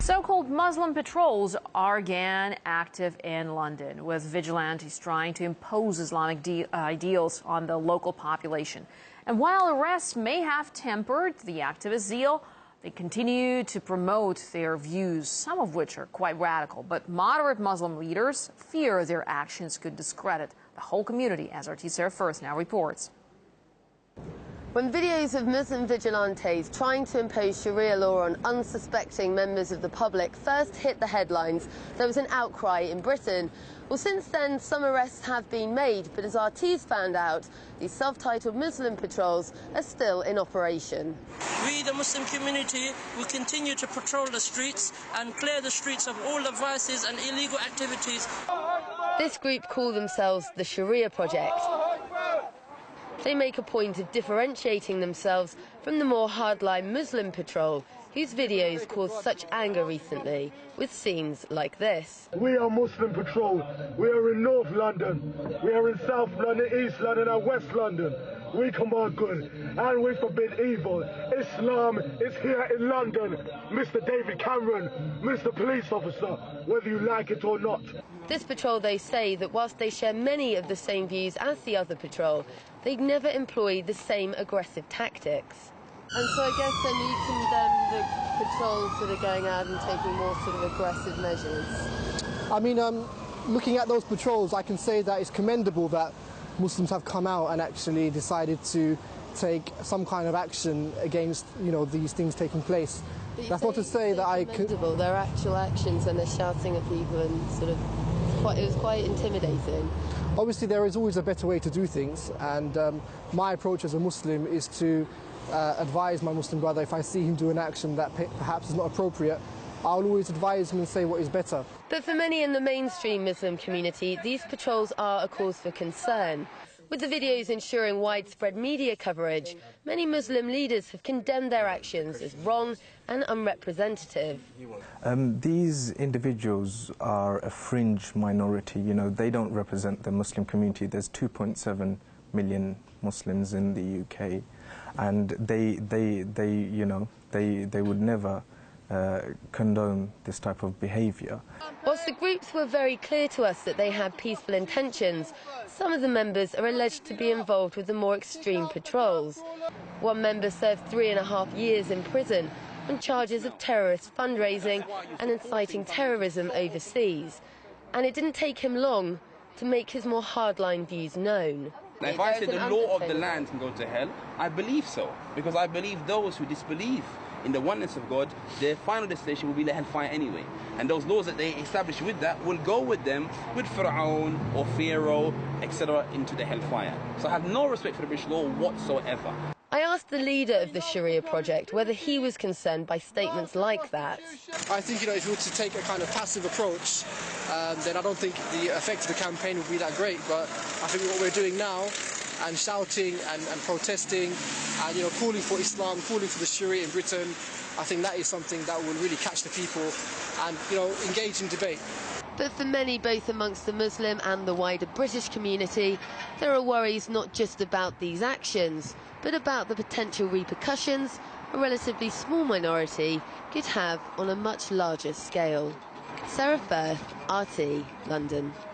So-called Muslim patrols are again active in London, with vigilantes trying to impose Islamic ideals on the local population. And while arrests may have tempered the activist zeal, they continue to promote their views, some of which are quite radical. But moderate Muslim leaders fear their actions could discredit the whole community, as RT Sarah First now reports. When videos of Muslim vigilantes trying to impose Sharia law on unsuspecting members of the public first hit the headlines, there was an outcry in Britain. Well, since then, some arrests have been made, but as RT's found out, these self-titled Muslim patrols are still in operation. We, the Muslim community, will continue to patrol the streets and clear the streets of all the vices and illegal activities. This group call themselves the Sharia Project. They make a point of differentiating themselves from the more hardline Muslim patrol, whose videos caused such anger recently, with scenes like this. We are Muslim Patrol. We are in North London. We are in South London, East London and West London. We command good and we forbid evil. Islam is here in London. Mr. David Cameron, Mr. Police Officer, whether you like it or not. This patrol, they say that whilst they share many of the same views as the other patrol, they never employ the same aggressive tactics. And so I guess then you condemn the patrols that are going out and taking more sort of aggressive measures. I mean, looking at those patrols, I can say that it's commendable that Muslims have come out and actually decided to take some kind of action against, these things taking place. That's not to say that I could... Their actual actions when they're shouting at people and sort of... It was quite intimidating. Obviously, there is always a better way to do things, and my approach as a Muslim is to advise my Muslim brother if I see him do an action that perhaps is not appropriate. I'll always advise him and say what is better. But for many in the mainstream Muslim community, these patrols are a cause for concern. With the videos ensuring widespread media coverage, many Muslim leaders have condemned their actions as wrong and unrepresentative. These individuals are a fringe minority. They don't represent the Muslim community. There's 2.7 million Muslims in the UK, and they would never condone this type of behaviour. Whilst the groups were very clear to us that they had peaceful intentions, some of the members are alleged to be involved with the more extreme patrols. One member served 3.5 years in prison on charges of terrorist fundraising and inciting terrorism overseas. And it didn't take him long to make his more hardline views known. Now, if I say the law of the land can go to hell, I believe so, because I believe those who disbelieve in the oneness of God, their final destination will be the hellfire anyway. And those laws that they establish with that will go with them, with Fir'aun or Pharaoh, etc., into the hellfire. So I have no respect for the British law whatsoever. I asked the leader of the Sharia project whether he was concerned by statements like that. I think, if you were to take a kind of passive approach, then I don't think the effect of the campaign would be that great. But I think what we're doing now, and shouting and protesting and calling for Islam, calling for the Sharia in Britain, I think that is something that will really catch the people and engage in debate. But for many, both amongst the Muslim and the wider British community, there are worries not just about these actions, but about the potential repercussions a relatively small minority could have on a much larger scale. Sarah Firth, RT, London.